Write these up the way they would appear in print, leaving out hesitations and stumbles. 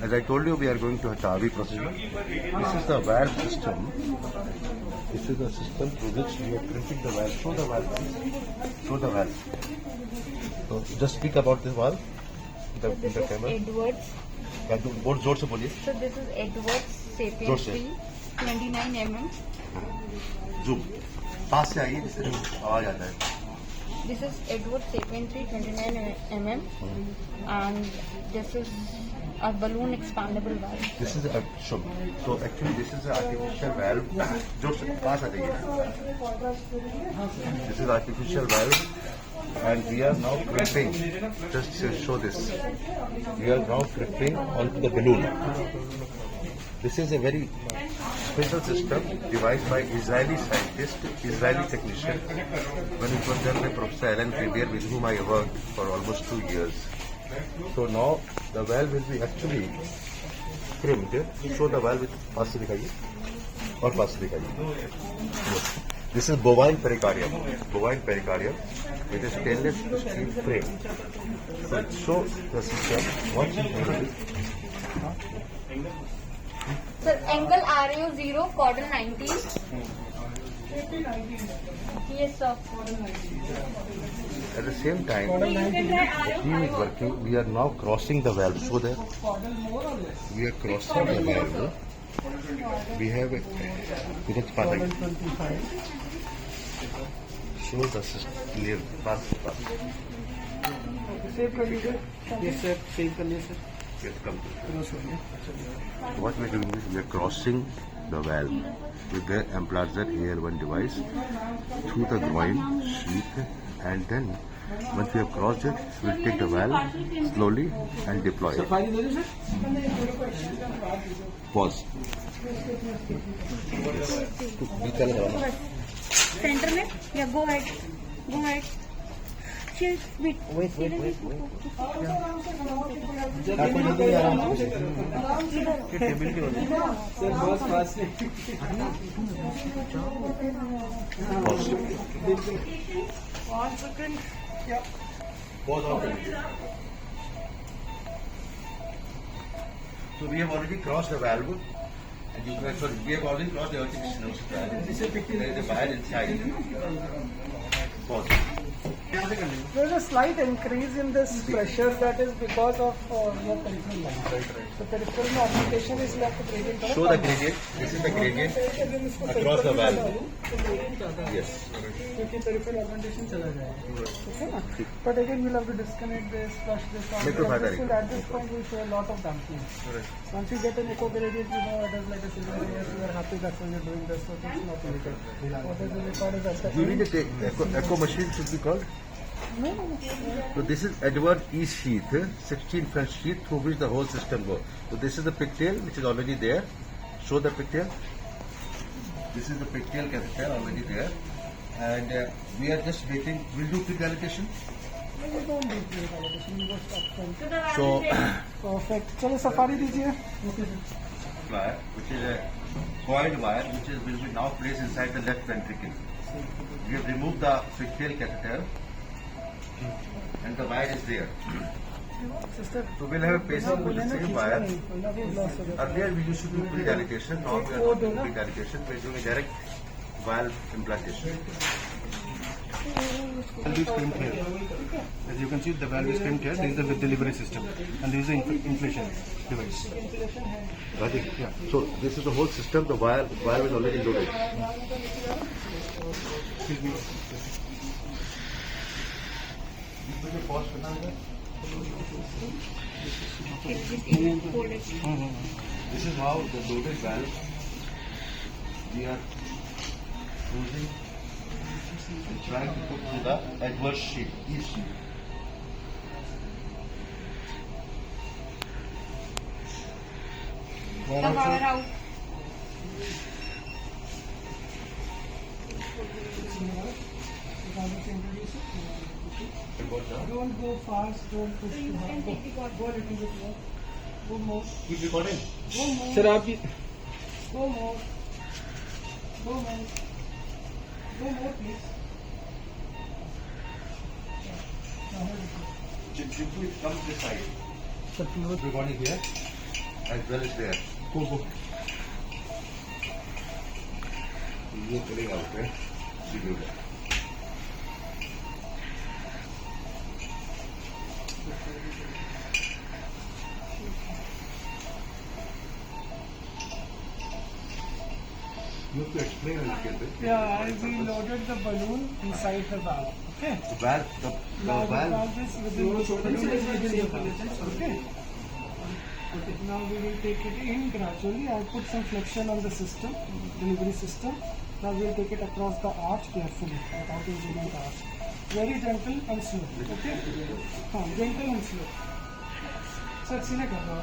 As I told you, we are going to Hatavi procedure. This is the valve system. This is the system through which we are printing the valve. Show the valve, please. Show the valve. So just speak about this valve. So this is Edwards. बहुत जोर से बोलिए. So this is Edwards जोर Sapien से. 3 29 mm. Zoom. पास से आइए जिससे आवाज आता है. This is Edwards Sapien 3 29 mm. And this is a balloon expandable valve. This is a so actually this is an artificial valve. जोर से पास आ जाइए. This is artificial valve. And we are now crimping. Just show this. We are now crimping onto the balloon. This is a very special system devised by Israeli scientist, Israeli technician. When it was done by Professor Alan Crevier, with whom I worked for almost 2 years. So now the valve will be actually crimped. Show the valve with पास से दिखाइए और पास से दिखाइए. This is bovine pericardium. Bovine pericardium. It is stainless steel frame. So show the system. What you do is Sir, angle RAO 0, caudal 90. Yes, sir. at the same time the team is working. We are now crossing the valve. So that we are crossing the valve. We have a show the system clear. Pass. Save कर लीजिए. Yes sir, save कर लीजिए sir. Yes, come. What we are doing is we are crossing the valve with the Amplazer AL1 device through the groin sheath, and then once we have crossed it, we will take the valve slowly and deploy it. Safari दे दो sir. Pause. Center में या go ahead. Go ahead. Wait. Sir बहुत fast है. So we have already crossed the valve, and you can, sorry, we have already crossed the artificial nose valve. There is a wire inside. Pause. There is a slight increase in this pressure that is because of your peripheral line. So peripheral में application is left gradient. Show the gradient. This is the gradient across the valve. Yes. क्योंकि peripheral augmentation चला जाएगा. Okay ना? But again we'll have to disconnect this, flush this out. Because at this point we show a lot of damping. Once you get an echo gradient, you know it is like a silver layer. You are happy that's why you're doing this. So it's not needed. What is the record is that. You need a echo machine should be called. No. So this is Edward E sheath, 16 French sheath through which the whole system goes. So this is the pigtail which is already there. Show the pigtail. This is the pigtail catheter already there, and we are just waiting. We'll do pre-dilatation. You don't do pre-dilatation. You go stop front. So Perfect. चलो safari दीजिए. wire, which is a coiled wire, which will be now placed inside the left ventricle. We have removed the pigtail catheter, and the wire is there. Sister. So we'll have a patient with the same wire. Earlier we used to do pre-dilatation. Now we are not doing pre-dilatation. We are doing a direct valve implantation. Valve is crimped here. As you can see, the valve is crimped here. This is the delivery system, and this is the inflation device. Got it? Yeah. So this is the whole system. The wire is already loaded. Excuse me. This is how the loaded valve we are using and trying to put through the Edwards sheet, each sheet. The wire out. Don't go fast, don't push too hard. Go a little bit more. Go more. Keep recording. Go more. Sir, आप Go more. Go more. Go more, please. Should we come this side? sir, Recording here. as well as there. Go. ये चलेगा उसमें video में. You have to explain a little bit. Yeah, we loaded the balloon inside the valve. Okay. The valve, the Now the valve. valve is within the balloon. Okay. Okay. Now we will take it in gradually. I'll put some flexion on the system, delivery system. Now we'll take it across the arch carefully, without injuring the arch. Very gentle and slow. Okay. Gentle and slow. Sir, सीने कर दो.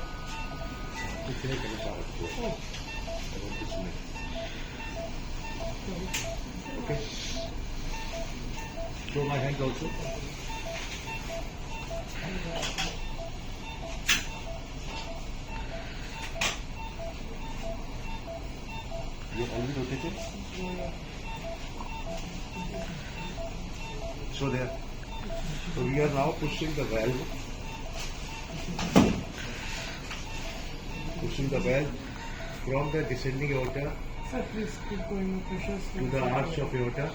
Oh. Okay. Show my hands also. You already rotated? So there. So we are now pushing the valve. Pushing the valve from the descending aorta Sir, please keep going. The pressure to the arch of aorta.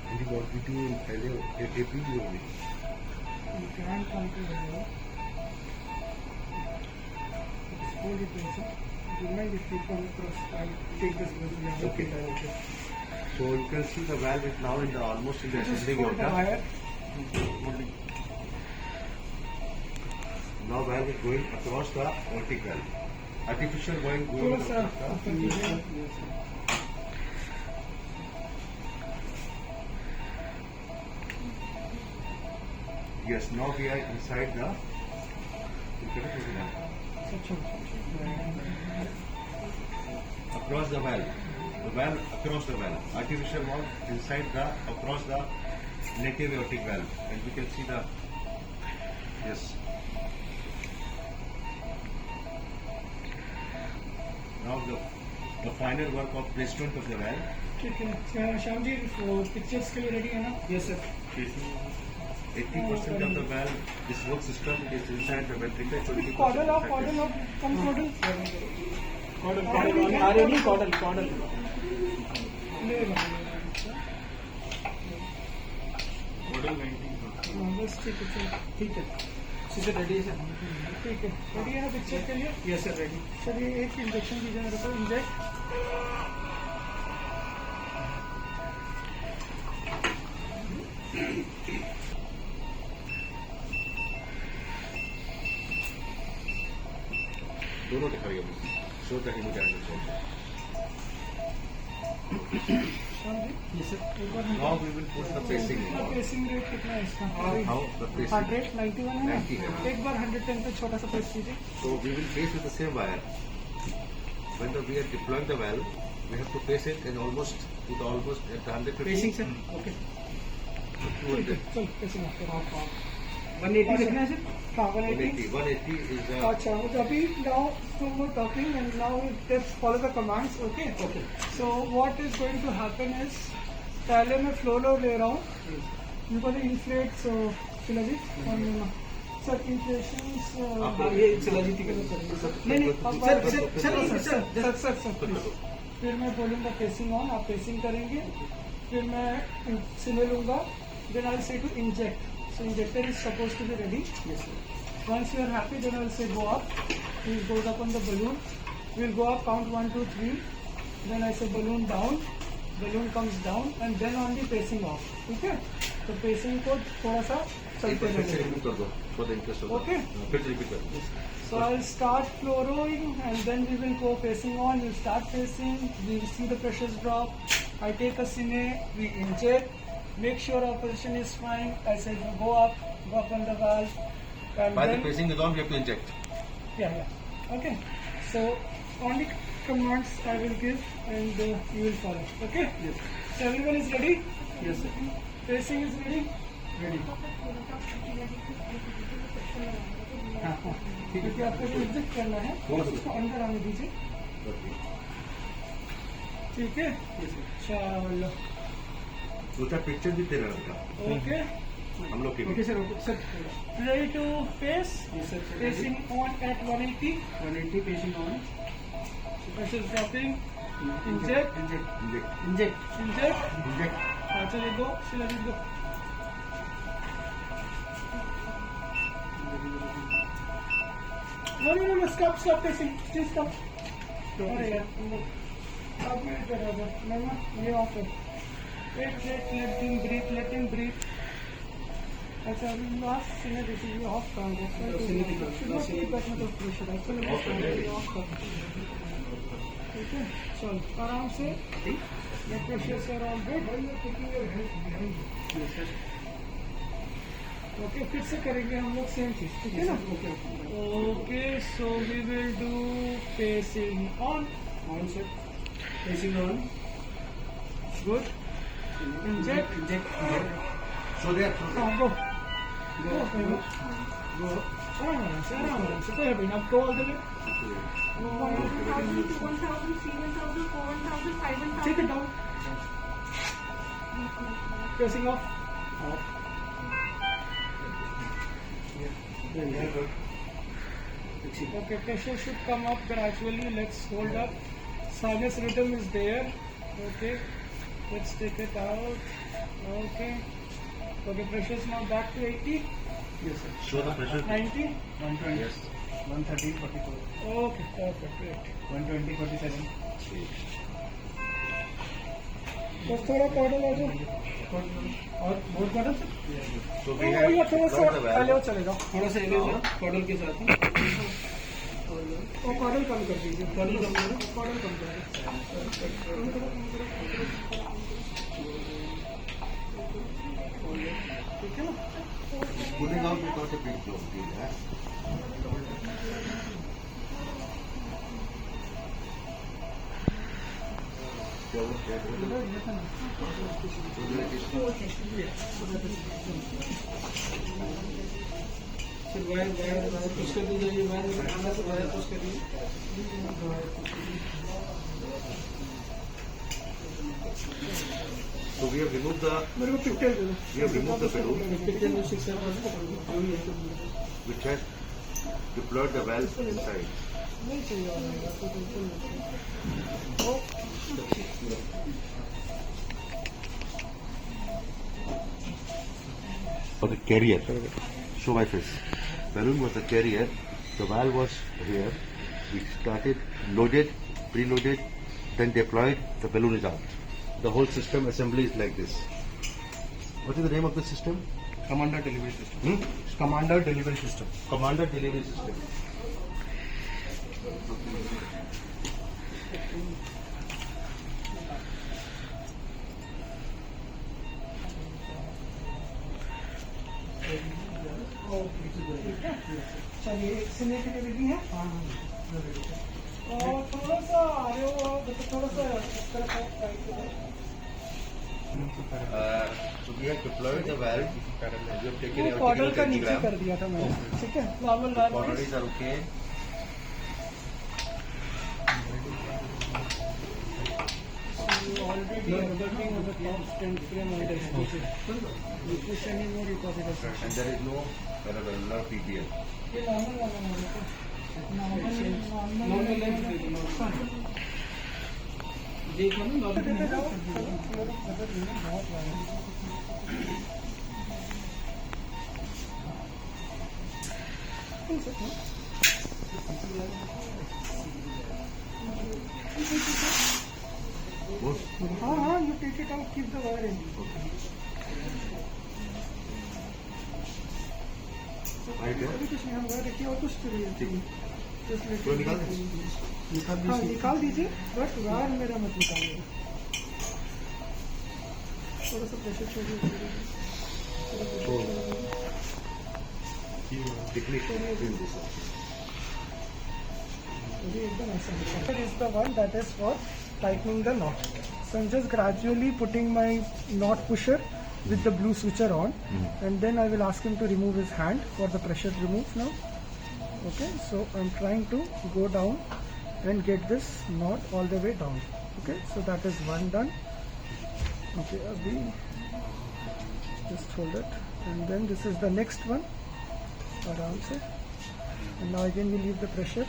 And what we do in AP only. You can come to the level. Hold it there, sir. Do you mind if you come across? I'll take this one. Okay. So you can see the valve is now in the almost in the Just ascending hold the aorta. wire. Now valve is going across the aortic valve. Artificial going Yes, sir. across the Yes, now we are inside the across the valve. The valve across the valve. Artificial valve inside the across the native aortic valve. And we can see the yes. Now the final work of placement of the valve. ठीक है Shyam ji pictures के लिए ready है ना? Yes sir. 80% of the valve, this whole system is inside the ventricle. So chordal of come chordal chordal ले लो. बस ठीक है सर रेडी है सर. ठीक है रेडी है ना पिक्चर के लिए? Yes sir ready. सर ये एक इंजेक्शन दीजिए मेरे को. इंजेक्ट. दोनों दिखाइए मुझे. Show the haemodynamics also. Yes sir. एक बार Now we will put the pacing in. Pacing rate कितना है इसका? How the heart pacing. Rate 91 है 90 है. ना? एक बार 110 पे छोटा सा प्रेस कीजिए. So we will pace with the same wire. When we are deploying the valve, we have to pace it in almost at the 150. Pacing sir. Okay. 200. चल pacing of. 180 लिखना है सर? हाँ 180. 180 is the अच्छा तो अभी now we're talking and now just follow the commands. Okay. Okay. So what is going to happen is पहले मैं flow load ले रहा हूँ. You got the inflate so Shilaji sir inflations ये शिलाजी ठीक है सर. नहीं सर प्लीज. फिर मैं बोलूँगा पेसिंग ऑन. आप पेसिंग करेंगे. फिर मैं सिले लूँगा. Then I'll say to inject. So injector is supposed to be ready. Yes sir. Once you are happy, then I will say go up. It goes up on the balloon. We'll go up, count 1, 2, 3. Then I say balloon down. Balloon comes down, and then only pacing off. Okay? So pacing को थोड़ा सा चलते रहेंगे. repeat कर दो for the interest of Okay. फिर repeat कर दो. So I'll start fluoroing, and then we will go pacing on. We'll start pacing. We'll see the pressures drop. I take a cine. We inject. Make sure our position is fine. I said go up on the valve. And By the then, pacing is on, we have to inject. yeah. Okay. So only commands I will give and you will follow. Okay? Yes. So everyone is ready? Yes sir. Pacing is ready? Ready. हाँ. क्योंकि आपको inject करना है तो उसको अंदर आने दीजिए. ठीक है? चलो. दो चार पिक्चर भी तेरा लगा. Okay. हम लोग के Okay, sir. Okay, sir. Ready to pace? Yes, sir. Pacing on at 180. 180 pacing on. Pressure dropping. Inject. Inject. Inject. Let it go. Still let it go. No. Stop pacing. Please stop. अरे यार, अब मैं कर रहा था, मैं ये of है. Let him breathe. अच्छा, अभी last सीने देखिए, ये ऑफ कहाँ है? Should not keep that much of pressure. Actually, ये ऑफ कर. ठीक है, चल, आराम से. Blood pressures are all good. Okay, फिर से करेंगे हम लोग सेम चीज, ठीक है ना? Okay, so we will do pacing on. On, sir. Pacing on. Good. Inject. So there. Go. आराम से कोई हट नहीं, go all the way. 1,000, 2,000, 3,000, 4,000, 5,000. Take it down. Pacing off. Okay, pressure should come up gradually. Let's hold up. Sinus rhythm is there. Okay, let's take it out. Okay, pressure is now back to 80. Yes, sir. Show the pressure. 90. 120. Yes. 130, 44. Okay, perfect, great. 120, 47. बस थोड़ा chordal आ जाओ. और बहुत ज़्यादा sir. So we Oh, have थोड़ा सा deployed the पहले वो valve. चलेगा. थोड़ा सा एलियो सर कॉर्डल के साथ वो कॉर्डल कम कर दीजिए. कॉर्डल कम करो. कॉर्डल कम करो. ठीक है ना? Pulling out without a big blow. Yeah. फिर वायर पुश कर दीजिए ये वायर पुश करिए So we have removed the मेरे को पिक्चर दे दो. pedal पिक्चर में 6 which has deployed the valve inside. नहीं चाहिए और नहीं यार, कोई टेंशन नहीं. ओ, For the carrier. Show my face. Balloon was the carrier. The valve was here. We started loaded, preloaded, then deployed. The balloon is out. The whole system assembly is like this. What is the name of the system? Commander delivery system commander delivery system Commander Delivery System. चलिए सिने के लिए ready है. और थोड़ा सा आ रहे हो, थोड़ा सा इस तरफ So we have deployed the valve. We have taken वो everything कॉर्डल in का the नीचे diagram. कर दिया था मैंने. ठीक है, normal wire. Quantities are okay. Already working on the top stand frame order. You push any more, you cause it as well. And there is no parallel PBL. ये normal वाला normal length दे दो देखो ना normal हाँ, you take it out, keep the wire in. Right there. अभी कुछ नहीं, हम wire रखिए और कुछ चाहिए. Just let तो it निकाल be. दें. हाँ, निकाल दीजिए, बट वायर मेरा मत निकालिएगा. थोड़ा सा प्रेशर छोड़िए. Technician doing this. अभी एकदम ऐसा है. That is the one that is for tightening the knot. So I'm just gradually putting my knot pusher with the blue switcher on, and then I will ask him to remove his hand for the pressure remove now. Okay, so I'm trying to go down and get this knot all the way down. Okay, so that is one done. Okay, abhi just hold it. and then this is the next one. Aram se. And now again we leave the pressure.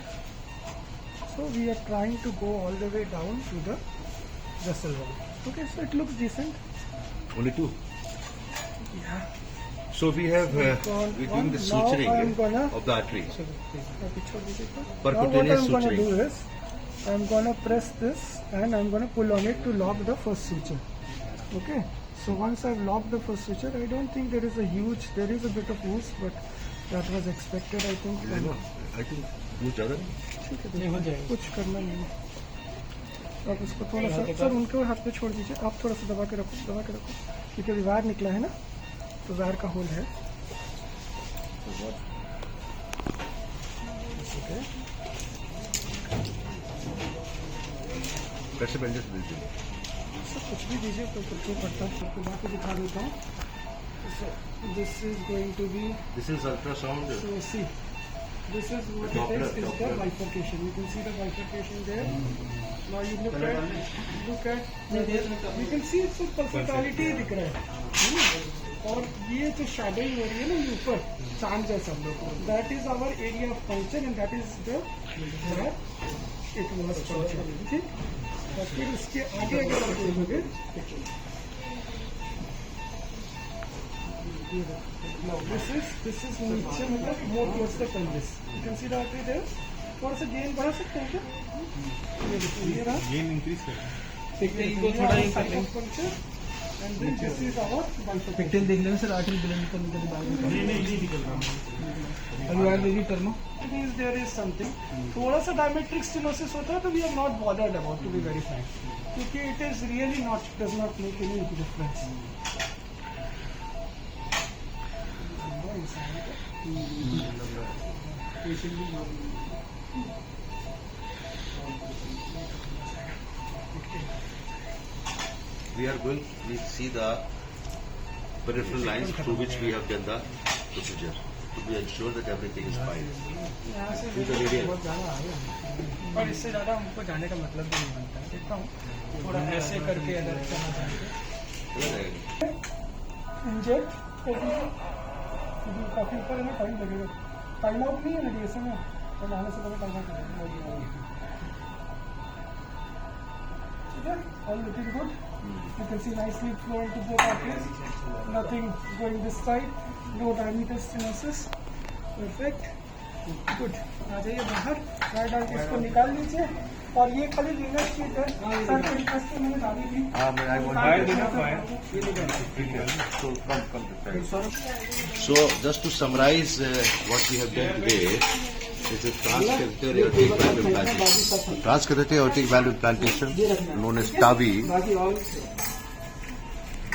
So we are trying to go all the way down to the vessel valve. Okay, so it looks decent. Only two. Yeah. So we have we're doing the Now I am suturing gonna. of the artery. Now what Percutaneous I'm gonna suturing. do is, I'm gonna press this and I'm gonna pull on it to lock the first suture. Okay. So once I've locked the first suture, I don't think there is a bit of ooze, but that was expected, I think. I think कुछ ज़्यादा ठीक है, कुछ करना नहीं है। आप उसको थोड़ा सा सर उनके हाथ पे छोड़ दीजिए, आप थोड़ा सा दबा के रखो क्योंकि अभी वायर निकला है ना, तो वायर का होल है। तो बहुत ओके, कैसे बैंडेज दीजिए? सर कुछ भी दीजिए तो कुछ नहीं पड़ता, आपको बाकी दिखा देता हूँ। This is going to be, This is ultrasound. so see, this is what it Doppler, is the Doppler. bifurcation. You can see the bifurcation there. Now you look at, you can see it's perfectly दिख रहा है ना? और ये जो shadowing हो रही है ना ये ऊपर चांद जैसा, that is our area of puncture and that is the where it was punctured. ठीक, और फिर उसके आगे अगर आप देखोगे now this is नीचे मतलब more towards the pelvis. You can see the artery there. थोड़ा सा गेन बढ़ा सकते हैं क्या? ये देखो ये रहा गेन इंक्रीज कर को थोड़ा ही कर लेंगे and then this is our bifurcation. Picture देख लेंगे सर, आर्टरी ब्लेंड करने के बाद नहीं नहीं ये निकल रहा है अभी यार मेरी term Means there is something. थोड़ा सा diametric stenosis होता है तो we are not bothered about, to be very frank, क्योंकि it is really not, does not make any difference. We are going to see the peripheral lines through which we have done the procedure to be ensure that everything is fine. यहाँ से Through the radial. बहुत ज़्यादा आ गया, और इससे ज़्यादा हमको जाने का मतलब भी नहीं बनता है। देखता हूँ थोड़ा ऐसे करके अगर चलना चाहते इंजेक्ट काफ़ी ऊपर है ना, टाइम लगेगा। टाइम आउट नहीं है मेडिएशन में, और आने से पहले टाइम आउट करेंगे। ठीक है, all looking good. You can see nicely flow into both arteries. Nothing going this side. No diameter stenosis. Perfect. Good. आ जाइए बाहर, वायर डाल के इसको निकाल लीजिए। और ये खाली लिंगर शीट है, सर के रिक्वेस्ट पे मैंने डाली थी। I want फायर देना fire So come to front. So just to summarize what we have done today is a transcatheter aortic valve implantation. Transcatheter aortic valve implantation, known as TAVI,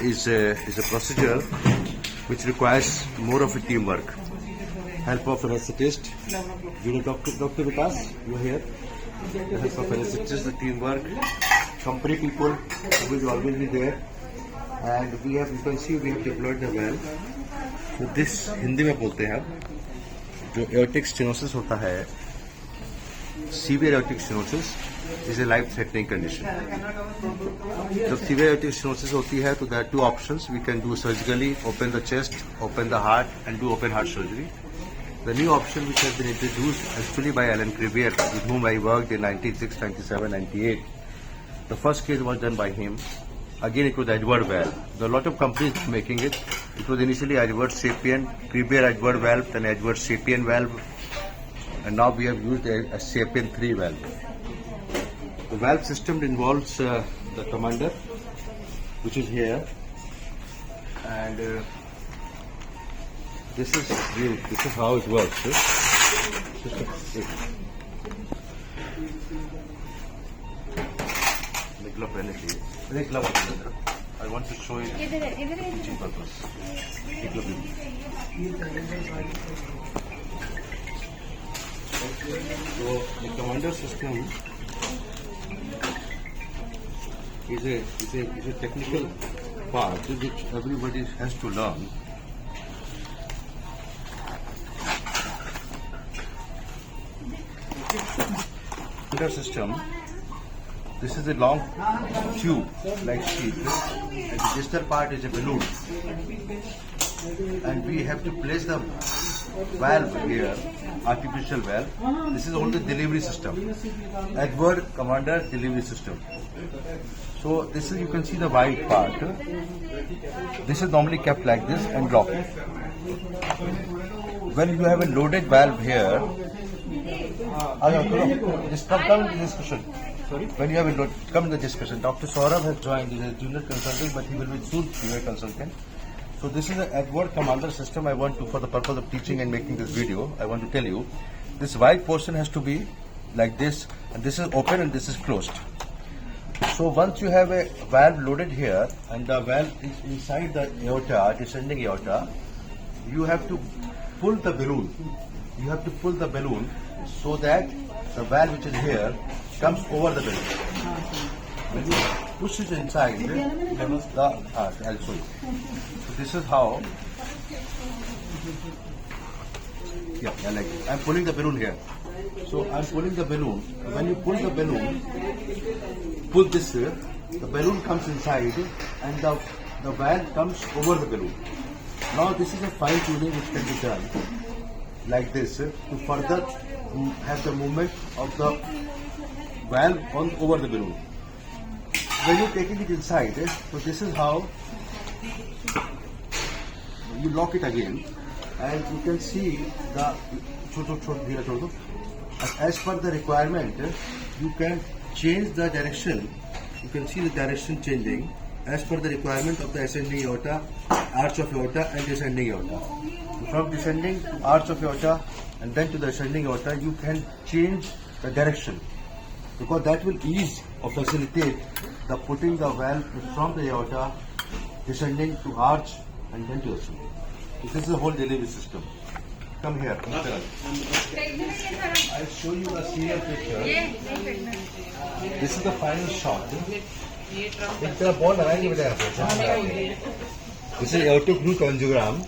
is a procedure which requires more of a teamwork. Help of anesthetist, you know, Dr. Vikas, you are here. The help of anesthetist, the teamwork, company people who will always be there. And we have, you can see, we have deployed the valve. So this Hindi में बोलते हैं, जो aortic stenosis होता है, severe aortic stenosis is a life-threatening condition. जब severe aortic stenosis होती है, तो there are two options. We can do surgically, open the chest, open the heart, and do open heart surgery. The new option which has been introduced actually by Alan Crevier, with whom I worked in 96, 97, 98. The first case was done by him. Again, it was Edward valve. There are a lot of companies making it. It was initially Edward Sapien, Crevier Edward valve, then Edward Sapien valve, and now we have used a Sapien 3 valve. The valve system involves the commander, which is here, and this is how it works. Glove पहनने के लिए, एक glove आपके अंदर। I want to show you teaching purpose. एक glove लीजिए। So the commander system is a technical part which everybody has to learn. Commander system. This is a long tube like sheet, and the distal part is a balloon. and we have to place the valve here, artificial valve. This is all the delivery system, Edward Commander delivery system. So this is, you can see the white part. This is normally kept like this and locked. When you have a loaded valve here, just come down in the discussion. Sorry? When you have a load, come in the discussion. Dr. Saurabh has joined. He is a junior consultant, but he will be soon senior consultant. So this is an Edward Commander system. I want to, for the purpose of teaching and making this video, I want to tell you, this white portion has to be like this, and this is open and this is closed. So once you have a valve loaded here, and the valve is inside the aorta, descending aorta, you have to pull the balloon. You have to pull the balloon so that the valve which is here comes over the balloon. When you push it inside, I'll show you. So this is how. Yeah, like it. I'm pulling the balloon here. So I'm pulling the balloon. When you pull the balloon, pull this here, the balloon comes inside and the valve comes over the balloon. Now this is a fine tuning which can be done like this to further have the movement of the valve on over the balloon. When you're taking it inside, so this is how you lock it again, and you can see the as per the requirement, you can change the direction. You can see the direction changing as per the requirement of the ascending aorta, arch of aorta, and descending aorta. From descending to arch of aorta and then to the ascending aorta, you can change the direction, because that will ease or facilitate the putting the valve from the aorta, descending to arch and then to ascending. So this is the whole delivery system. Come here. I'll show you a serial picture. This is the final shot. This is aortic root angiogram.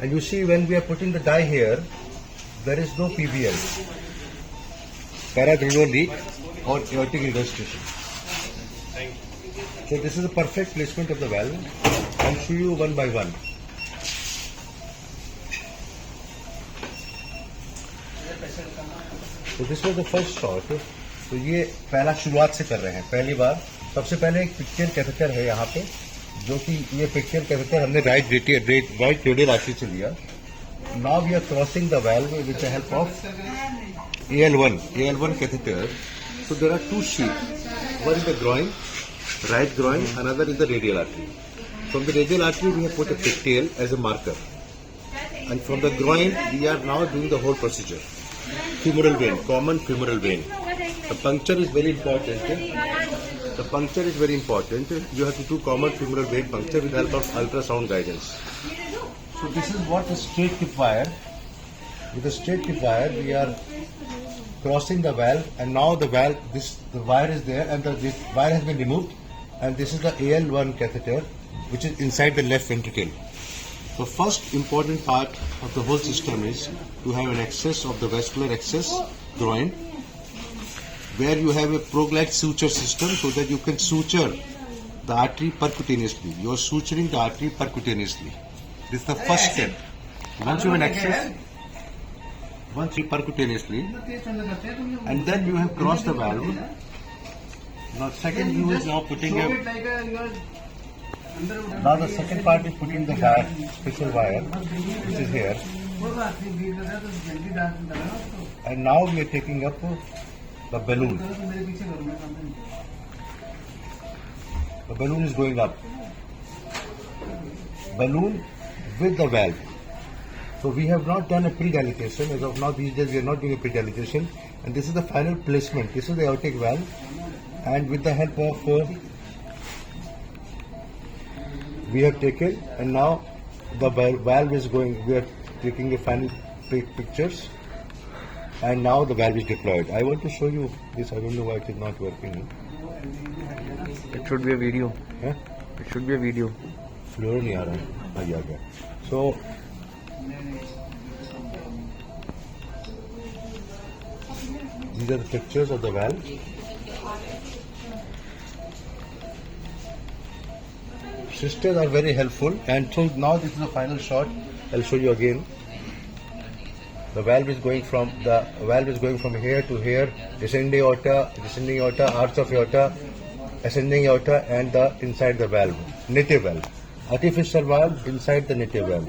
And you see, when we are putting the dye here, there is no PVL, paradrenal leak or aortic regurgitation. So this is a perfect placement of the valve. I'll show you one by one. So this was the first shot. तो ये पहला शुरुआत से कर रहे हैं, पहली बार. सबसे पहले एक पिक्चर कैथेटर है यहाँ पे, जो कि ये पिक्चर कैथेटर हमने राइट रेडियल आर्टरी से लिया. Now we are crossing the valve with the help of AL1 catheter. So there are two sheets. One is the groin, right groin, another is the radial artery. From the radial artery we have put a pigtail as a marker. And from the groin we are now doing the whole procedure. Femoral vein, common femoral vein. The puncture is very important. The puncture is very important. You have to do common femoral vein puncture with the help of ultrasound guidance. So this is what the straight tip wire. With the straight tip wire, we are crossing the valve, and now the valve, the wire is there, and this wire has been removed, and this is the AL1 catheter, which is inside the left ventricle. The first important part of the whole system is to have an access of the vascular access, groin, where you have a ProGlide suture system so that you can suture the artery percutaneously. You are suturing the artery percutaneously. This is the first step. Once you have an access, once you percutaneously, and then you have crossed the valve. Now second you is now putting a. Now the second part is putting the wire, special wire, which is here. And now we are taking up the balloon. The balloon is going up. Balloon with the valve. So we have not done a pre-dilatation. As of now, these days we are not doing a pre-dilatation. And this is the final placement. This is the aortic valve. And with the help of we have taken, and now the valve is going, we are taking the final pictures, and now the valve is deployed. I want to show you this. I don't know why it is not working. It should be a video. Huh? It should be a video. Fluoro नहीं आ रहा है. हाँ, ये आ गया. So these are the pictures of the valve. sisters are very helpful. And so now this is the final shot. I'll show you again. The valve is going from here to here, descending aorta, arch of aorta, ascending aorta, and the inside the valve, native valve, artificial valve inside the native valve.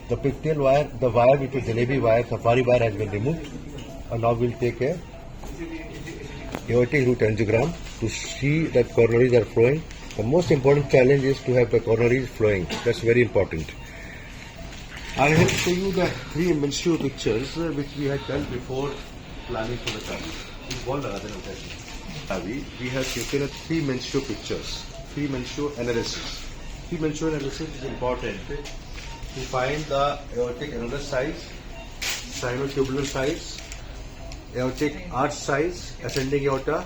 The pigtail wire, the wire which is jalebi wire, safari wire has been removed, and now we'll take a aortic root angiogram to see that coronaries are flowing. The most important challenge is to have the coronaries flowing. That's very important. I have to show you the three menstrual pictures which we had done before planning for the study. We have taken three menstrual pictures, three menstrual analysis. Three menstrual analysis is important to find the aortic annulus size, sinotubular size, aortic arch size, ascending aorta,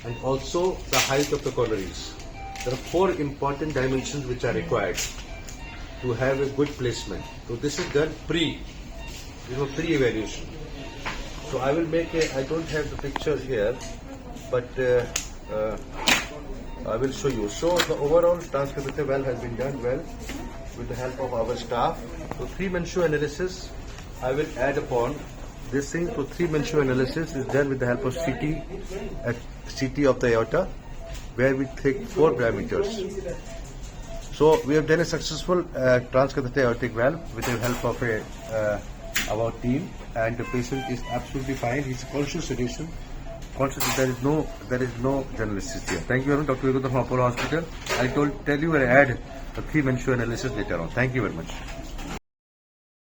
and also the height of the coronaries. There are four important dimensions which are required to have a good placement. So this is done pre-evaluation. So I will make I don't have the pictures here, but I will show you. So the overall transcatheter valve has been done well with the help of our staff. So three menstrual analysis I will add upon this thing. So three menstrual analysis is done with the help of CT of the aorta, where we take 4 parameters. So we have done a successful transcatheter aortic valve with the help of our team, and the patient is absolutely fine. He's conscious sedation. There is no general anesthesia. Thank you very much, Dr. Vigudha from Apollo Hospital. I tell you and add the three menstrual analysis later on. Thank you very much.